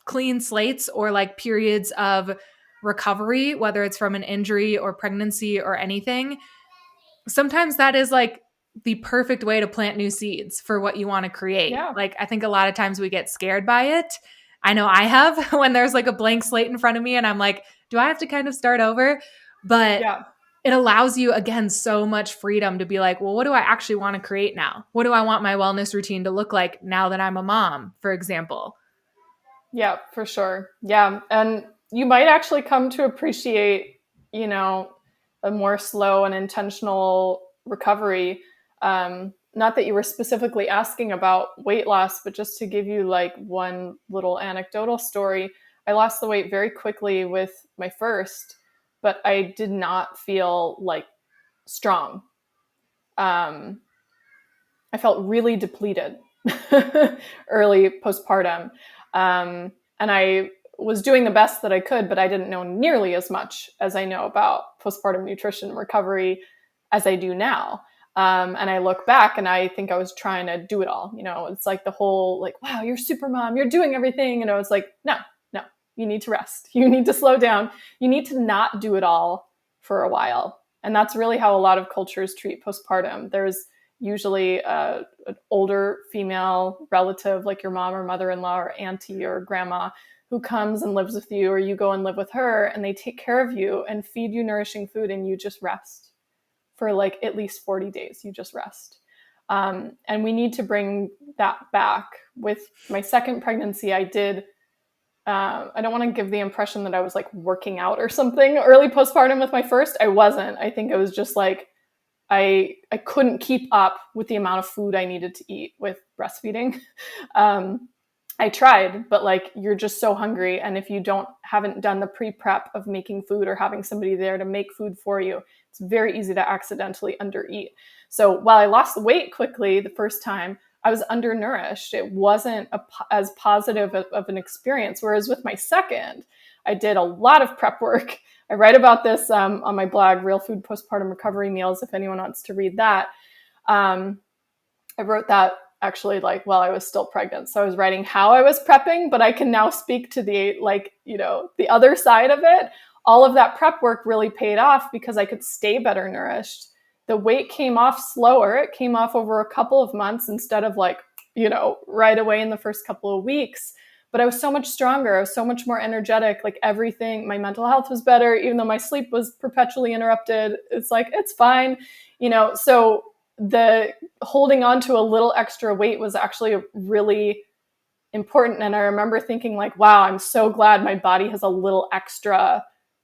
clean slates or like periods of recovery, whether it's from an injury or pregnancy or anything, sometimes that is like the perfect way to plant new seeds for what you want to create. Yeah. Like, I think a lot of times we get scared by it. I know I have when there's like a blank slate in front of me and I'm like, do I have to kind of start over? But it allows you, again, so much freedom to be like, well, what do I actually want to create now? What do I want my wellness routine to look like now that I'm a mom, for example? Yeah, for sure. Yeah. And you might actually come to appreciate, a more slow and intentional recovery. Not that you were specifically asking about weight loss, but just to give you like one little anecdotal story, I lost the weight very quickly with my first, but I did not feel like strong. I felt really depleted early postpartum. And I was doing the best that I could, but I didn't know nearly as much as I know about postpartum nutrition recovery as I do now. And I look back and I think I was trying to do it all. It's like the whole like, wow, you're super mom, you're doing everything. And I was like, no, you need to rest. You need to slow down. You need to not do it all for a while. And that's really how a lot of cultures treat postpartum. There's usually an older female relative, like your mom or mother-in-law or auntie or grandma, who comes and lives with you, or you go and live with her, and they take care of you and feed you nourishing food, and you just rest for like at least 40 days. You just rest. And we need to bring that back. With my second pregnancy, I did, I don't want to give the impression that I was like working out or something early postpartum with my first. I wasn't. I think it was just like, I couldn't keep up with the amount of food I needed to eat with breastfeeding. I tried, but like you're just so hungry. And if you haven't done the pre-prep of making food or having somebody there to make food for you, it's very easy to accidentally undereat. So while I lost the weight quickly the first time, I was undernourished. It wasn't as positive of an experience. Whereas with my second, I did a lot of prep work. I write about this on my blog, Real Food Postpartum Recovery Meals, if anyone wants to read that. I wrote that actually like while I was still pregnant. So I was writing how I was prepping, but I can now speak to the, like, you know, the other side of it. All of that prep work really paid off because I could stay better nourished. The weight came off slower. It came off over a couple of months instead of like, you know, right away in the first couple of weeks. But I was so much stronger. I was so much more energetic. Like everything, my mental health was better, even though my sleep was perpetually interrupted. It's like, it's fine, you know. So the holding on to a little extra weight was actually really important. And I remember thinking like, wow, I'm so glad my body has a little extra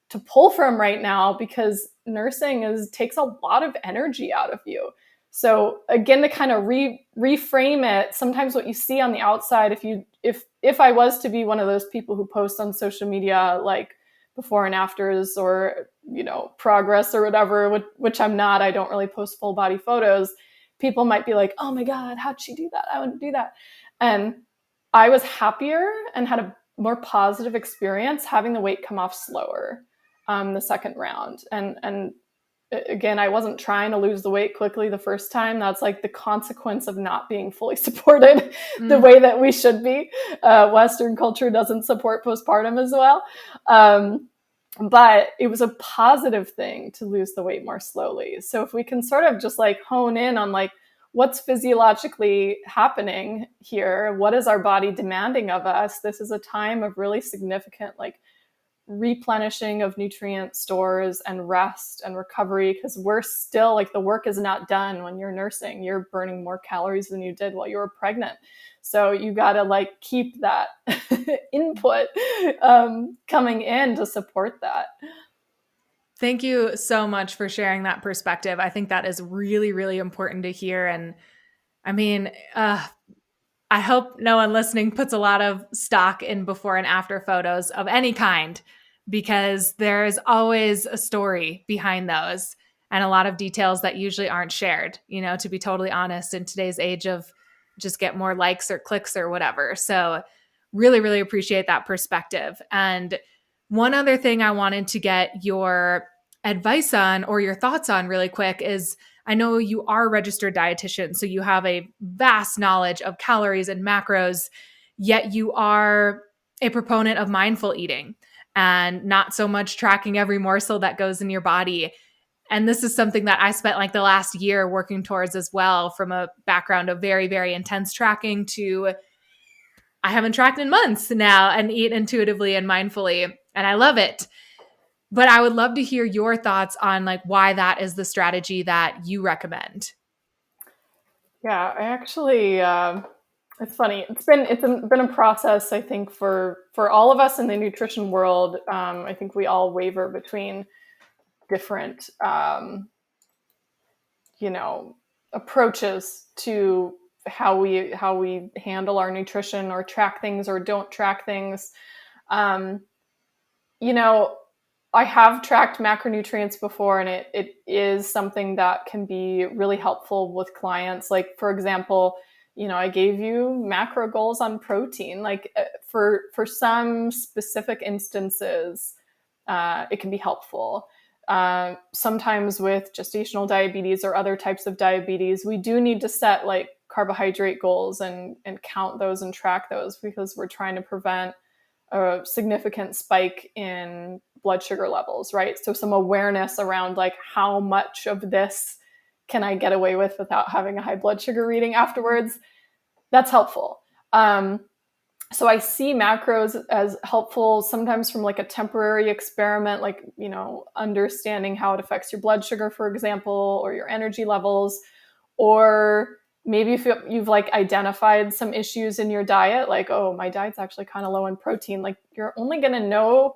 to pull from right now, because nursing takes a lot of energy out of you. So again, to kind of reframe it, sometimes what you see on the outside, if I was to be one of those people who posts on social media like before and afters or, you know, progress or whatever, which I'm not, I don't really post full body photos, people might be like, oh my God, how'd she do that? I wouldn't do that. And I was happier and had a more positive experience having the weight come off slower the second round. And again, I wasn't trying to lose the weight quickly the first time. That's like the consequence of not being fully supported the way that we should be. Western culture doesn't support postpartum as well. But it was a positive thing to lose the weight more slowly. So if we can sort of just like hone in on like, what's physiologically happening here? What is our body demanding of us? This is a time of really significant like replenishing of nutrient stores and rest and recovery, because we're still like, the work is not done when you're nursing. You're burning more calories than you did while you were pregnant. So you got to like keep that input coming in to support that. Thank you so much for sharing that perspective. I think that is really, really important to hear. And I mean, I hope no one listening puts a lot of stock in before and after photos of any kind, because there's always a story behind those and a lot of details that usually aren't shared, you know, to be totally honest, in today's age of just get more likes or clicks or whatever. So really, really appreciate that perspective. And one other thing I wanted to get your advice on or your thoughts on really quick is, I know you are a registered dietitian, so you have a vast knowledge of calories and macros, yet you are a proponent of mindful eating and not so much tracking every morsel that goes in your body. And this is something that I spent like the last year working towards as well, from a background of very, very intense tracking to I haven't tracked in months now and eat intuitively and mindfully. And I love it. But I would love to hear your thoughts on like why that is the strategy that you recommend. Yeah, I actually, it's funny. It's been a process, I think, for all of us in the nutrition world. I think we all waver between different, you know, approaches to how we handle our nutrition or track things or don't track things. You know, I have tracked macronutrients before, and it is something that can be really helpful with clients. Like, for example, you know, I gave you macro goals on protein. Like for some specific instances, it can be helpful. Sometimes with gestational diabetes or other types of diabetes, we do need to set like carbohydrate goals and count those and track those, because we're trying to prevent a significant spike in blood sugar levels, right? So some awareness around like, how much of this can I get away with without having a high blood sugar reading afterwards? That's helpful. So I see macros as helpful sometimes from like a temporary experiment, like, you know, understanding how it affects your blood sugar, for example, or your energy levels, or maybe if you've like identified some issues in your diet, like, oh, my diet's actually kind of low in protein. Like, you're only going to know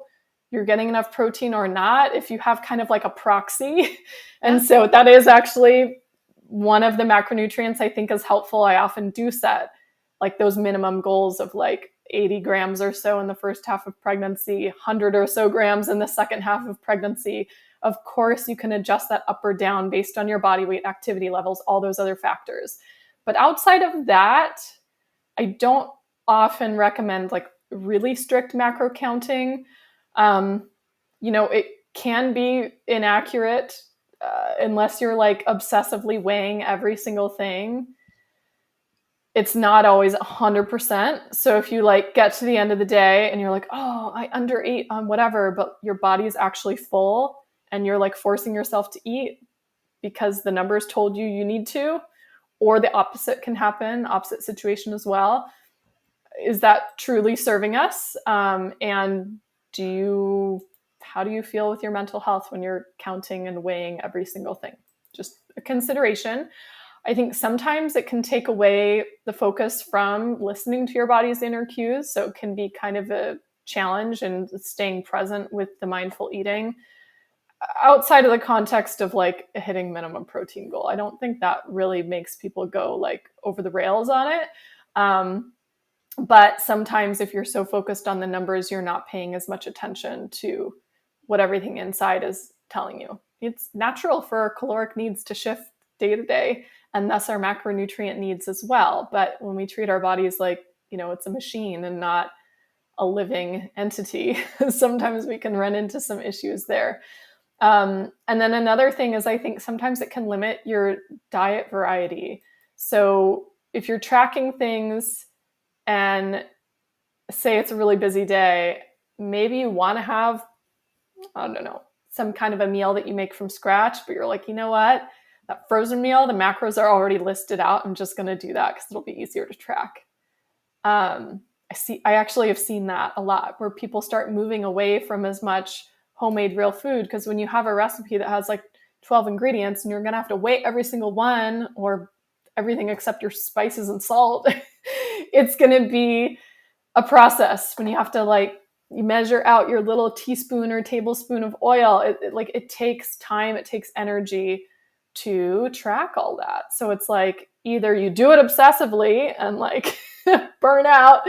you're getting enough protein or not if you have kind of like a proxy. And so that is actually one of the macronutrients I think is helpful. I often do set like those minimum goals of like 80 grams or so in the first half of pregnancy, 100 or so grams in the second half of pregnancy. Of course, you can adjust that up or down based on your body weight, activity levels, all those other factors. But outside of that, I don't often recommend like really strict macro counting. It can be inaccurate unless you're like obsessively weighing every single thing. It's not always 100%. So if you like get to the end of the day and you're like, oh, I underate on whatever, but your body's actually full and you're like forcing yourself to eat because the numbers told you you need to, or the opposite can happen, opposite situation as well. Is that truly serving us? And how do you feel with your mental health when you're counting and weighing every single thing? Just a consideration. I think sometimes it can take away the focus from listening to your body's inner cues. So it can be kind of a challenge in staying present with the mindful eating outside of the context of like hitting minimum protein goal. I don't think that really makes people go like over the rails on it. But sometimes if you're so focused on the numbers, you're not paying as much attention to what everything inside is telling you. It's natural for our caloric needs to shift day to day, and thus our macronutrient needs as well. But when we treat our bodies like, it's a machine and not a living entity, sometimes we can run into some issues there. And then another thing is I think sometimes it can limit your diet variety. So if you're tracking things and say it's a really busy day, maybe you want to have, I don't know, some kind of a meal that you make from scratch, but you're like, you know what? That frozen meal, the macros are already listed out. I'm just going to do that because it'll be easier to track. I actually have seen that a lot where people start moving away from as much homemade real food, because when you have a recipe that has like 12 ingredients and you're going to have to weigh every single one or everything except your spices and salt, it's going to be a process when you have to like you measure out your little teaspoon or tablespoon of oil. It takes time, it takes energy to track all that. So it's like either you do it obsessively and like burn out,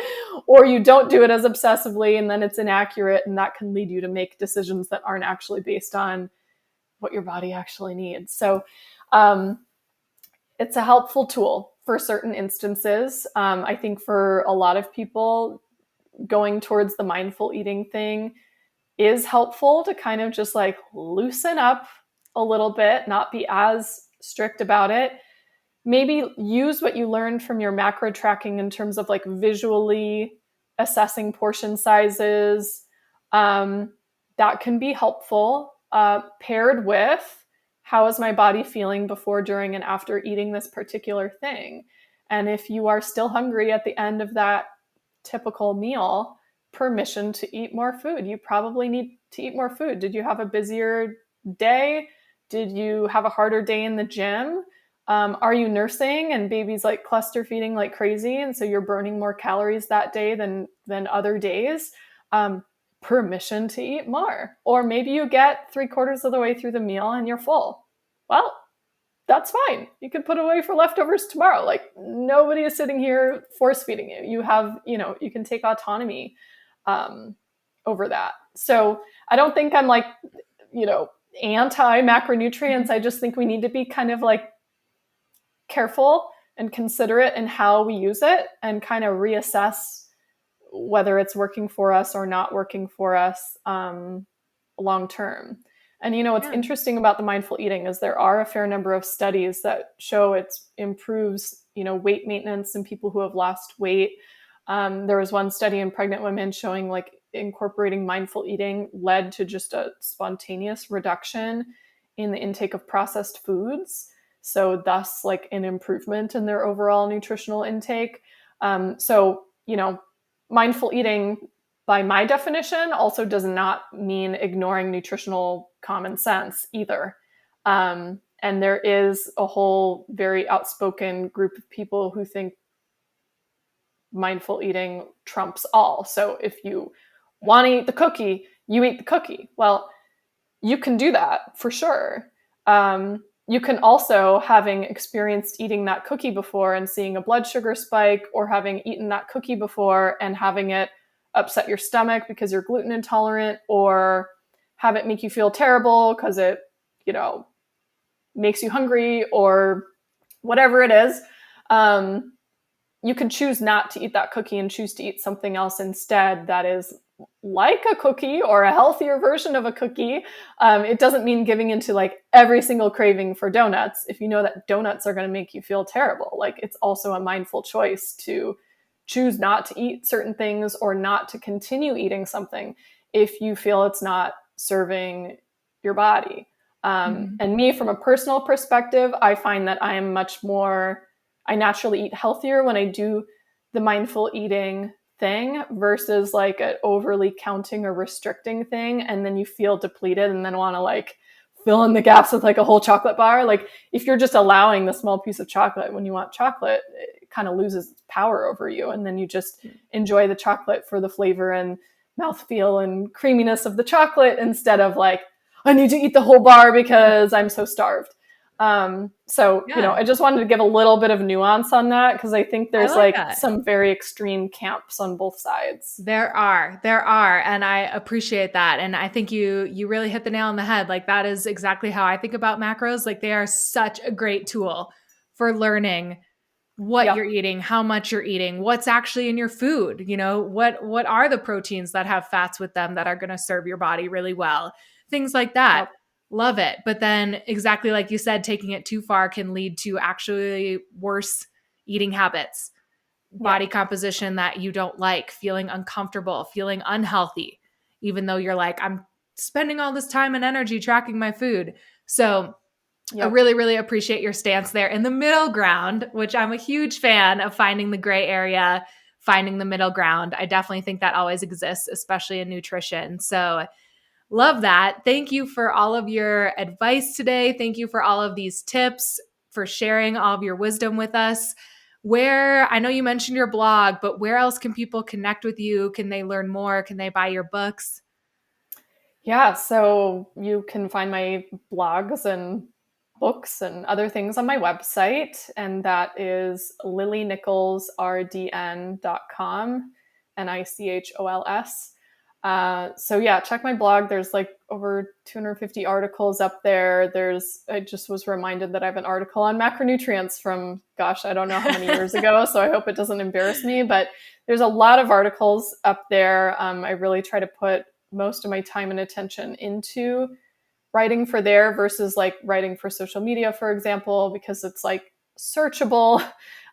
or you don't do it as obsessively and then it's inaccurate, and that can lead you to make decisions that aren't actually based on what your body actually needs. So it's a helpful tool for certain instances. I think for a lot of people, going towards the mindful eating thing is helpful to kind of just like loosen up a little bit, not be as strict about it. Maybe use what you learned from your macro tracking in terms of like visually assessing portion sizes. That can be helpful, paired with how is my body feeling before, during, and after eating this particular thing. And if you are still hungry at the end of that typical meal, permission to eat more food. You probably need to eat more food. Did you have a busier day? Did you have a harder day in the gym? Are you nursing and baby's like cluster feeding like crazy, and so you're burning more calories that day than other days? Permission to eat more. Or maybe you get 3/4 of the way through the meal and you're full. Well, that's fine. You can put away for leftovers tomorrow. Like nobody is sitting here force feeding you. You have, you can take autonomy over that. So I don't think I'm like, anti macronutrients. I just think we need to be kind of like careful and considerate in how we use it and kind of reassess whether it's working for us or not working for us long term. And what's interesting about the mindful eating is there are a fair number of studies that show it improves, weight maintenance in people who have lost weight. There was one study in pregnant women showing like incorporating mindful eating led to just a spontaneous reduction in the intake of processed foods. So thus like an improvement in their overall nutritional intake. Mindful eating, by my definition, also does not mean ignoring nutritional common sense either. And there is a whole very outspoken group of people who think mindful eating trumps all. So if you want to eat the cookie, you eat the cookie. Well, you can do that for sure. you can also, having experienced eating that cookie before and seeing a blood sugar spike, or having eaten that cookie before and having it upset your stomach because you're gluten intolerant, or have it make you feel terrible because it, makes you hungry or whatever it is. You can choose not to eat that cookie and choose to eat something else instead that is like a cookie or a healthier version of a cookie. It doesn't mean giving into like every single craving for donuts. If you know that donuts are going to make you feel terrible, like it's also a mindful choice to choose not to eat certain things or not to continue eating something if you feel it's not serving your body. And me, from a personal perspective, I find that I naturally eat healthier when I do the mindful eating thing versus like an overly counting or restricting thing. And then you feel depleted and then want to like fill in the gaps with like a whole chocolate bar. Like if you're just allowing the small piece of chocolate when you want chocolate, it kind of loses its power over you. And then you just enjoy the chocolate for the flavor and mouthfeel and creaminess of the chocolate instead of like, I need to eat the whole bar because I'm so starved. I just wanted to give a little bit of nuance on that because I think there's some very extreme camps on both sides. There are, and I appreciate that. And I think you really hit the nail on the head. Like that is exactly how I think about macros. Like they are such a great tool for learning what you're eating, how much you're eating, what's actually in your food. What are the proteins that have fats with them that are going to serve your body really well? Things like that. Yep. Love it. But then exactly like you said, taking it too far can lead to actually worse eating habits, body composition that you don't like, feeling uncomfortable, feeling unhealthy, even though you're like, I'm spending all this time and energy tracking my food. So I really, really appreciate your stance there in the middle ground, which I'm a huge fan of, finding the gray area, finding the middle ground. I definitely think that always exists, especially in nutrition. So love that. Thank you for all of your advice today. Thank you for all of these tips, for sharing all of your wisdom with us. I know you mentioned your blog, but where else can people connect with you? Can they learn more? Can they buy your books? Yeah, so you can find my blogs and books and other things on my website, and that is lilynicholsrdn.com, Nichols. Check my blog. There's like over 250 articles up there. I just was reminded that I have an article on macronutrients from, I don't know how many years ago. So I hope it doesn't embarrass me, but there's a lot of articles up there. I really try to put most of my time and attention into writing for there versus like writing for social media, for example, because it's like searchable.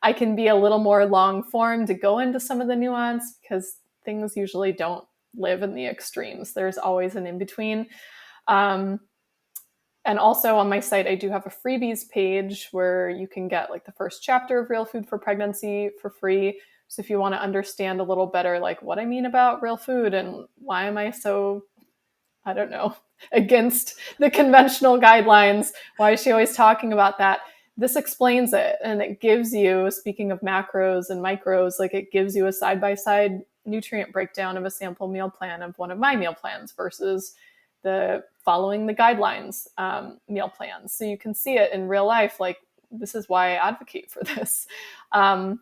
I can be a little more long form to go into some of the nuance because things usually don't live in the extremes. There's always an in-between. And also on my site, I do have a freebies page where you can get like the first chapter of Real Food for Pregnancy for free. So if you want to understand a little better, like what I mean about real food and why am I so, I don't know, against the conventional guidelines, why is she always talking about that? This explains it. And it gives you, speaking of macros and micros, like it gives you a side-by-side nutrient breakdown of a sample meal plan of one of my meal plans versus the following the guidelines meal plans. So you can see it in real life. Like this is why I advocate for this. And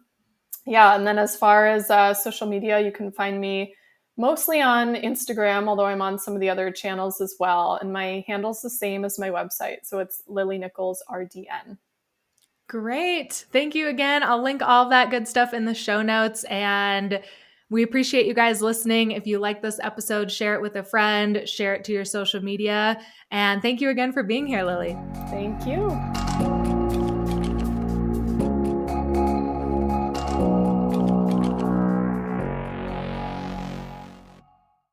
then as far as social media, you can find me mostly on Instagram, although I'm on some of the other channels as well. And my handle's the same as my website. So it's Lily Nichols RDN. Great. Thank you again. I'll link all that good stuff in the show notes, and we appreciate you guys listening. If you like this episode, share it with a friend, share it to your social media. And thank you again for being here, Lily. Thank you.